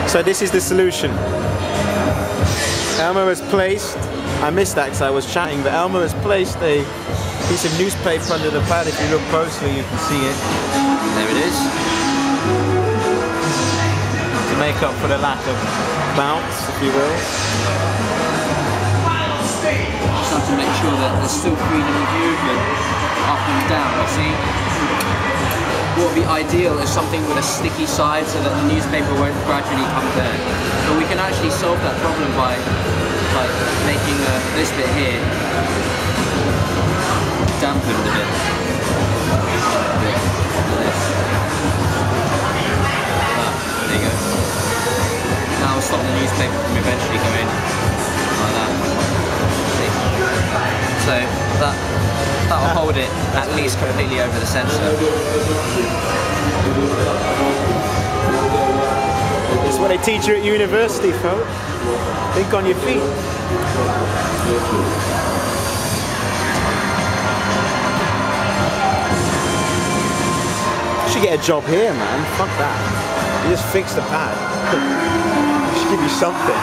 So this is the solution. Elmo has placed, I missed that because I was chatting, but Elmo has placed a piece of newspaper under the pad. If you look closely you can see it. There it is. To make up for the lack of bounce, if you will. Just have to make sure that there's still freedom of movement up and down, you see? What would be ideal is something with a sticky side so that the newspaper won't gradually come there. But we can actually solve that problem by making this bit here dampened a bit. There you go. Now we'll stop the newspaper from eventually coming like that. See? So that will hold it at least completely over the sensor. It's what they teach you at university, folks. Think on your feet. You should get a job here, man. Fuck that. You just fix the pad. It should give you something.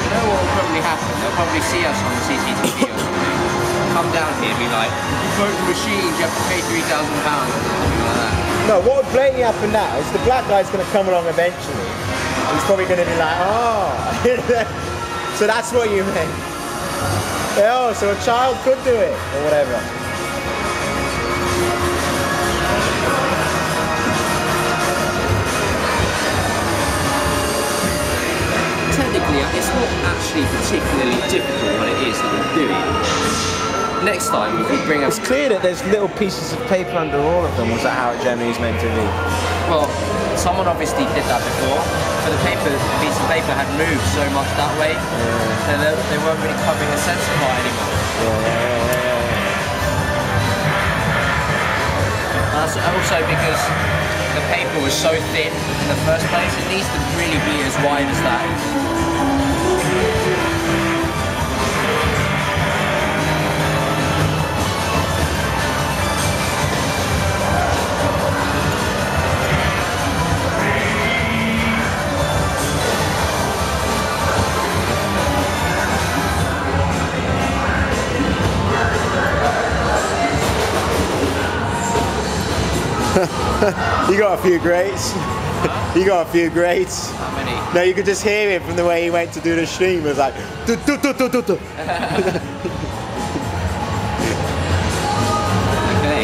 You know what will probably happen? They'll probably see us on the CCTV or something. Come down here and be like, you broke the machine, you have to pay £3,000 or something like that. No, what would blatantly happen now is the black guy's going to come along eventually. He's probably going to be like, oh. So that's what you meant. Oh, so a child could do it, or whatever. Technically, it's not actually particularly difficult what it is that we're doing. Next time, we could bring up... It's clear that there's little pieces of paper under all of them. Was that how it generally is meant to be? Well, someone obviously did that before, but the piece of paper had moved so much that way that they weren't really covering the sensor part anymore. That's also because the paper was so thin in the first place. It needs to really be as wide as that is. You got a few greats. You got a few greats. How many? No, you could just hear it from the way he went to do the stream. It was like, do, do, do, do, do, do. Okay,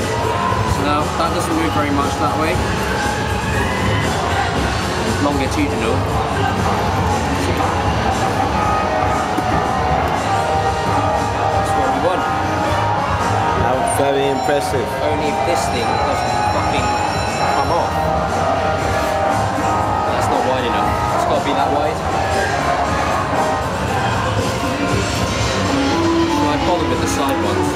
so now that doesn't move very much that way. Longitudinal. That's what we want. That was very impressive. Only if this thing doesn't fucking come off. That's not wide enough. It's got to be that wide. Should I bother with the side ones?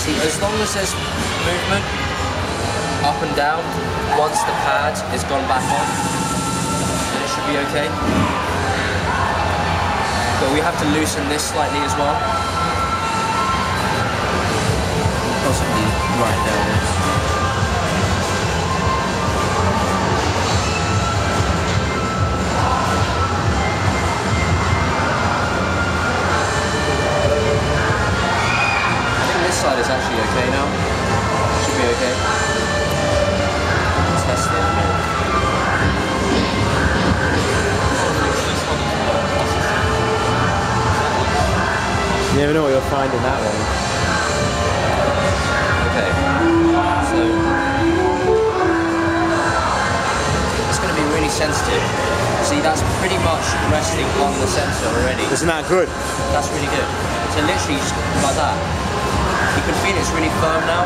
As long as there's movement up and down once the pad is gone back on, then it should be okay. But we have to loosen this slightly as well. Possibly right there. Side is actually okay now. Should be okay. Test it. You never know what you'll find in that one. Okay. So it's going to be really sensitive. See, that's pretty much resting on the sensor already. Isn't that good? That's really good. So literally just like that. You can feel it's really firm now.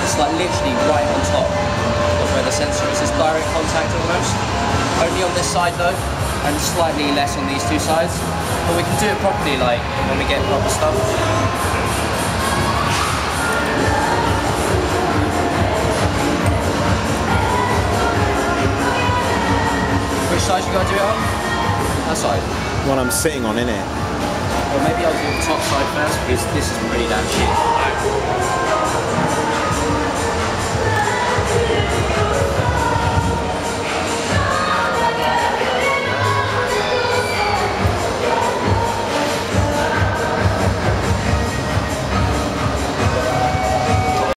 It's like literally right on top of where the sensor is. It's direct contact almost. Only on this side though, and slightly less on these two sides. But we can do it properly, like when we get proper stuff. I do it on? That side. One I'm sitting on, innit? Or maybe I'll do the top side first because this is pretty damn shit.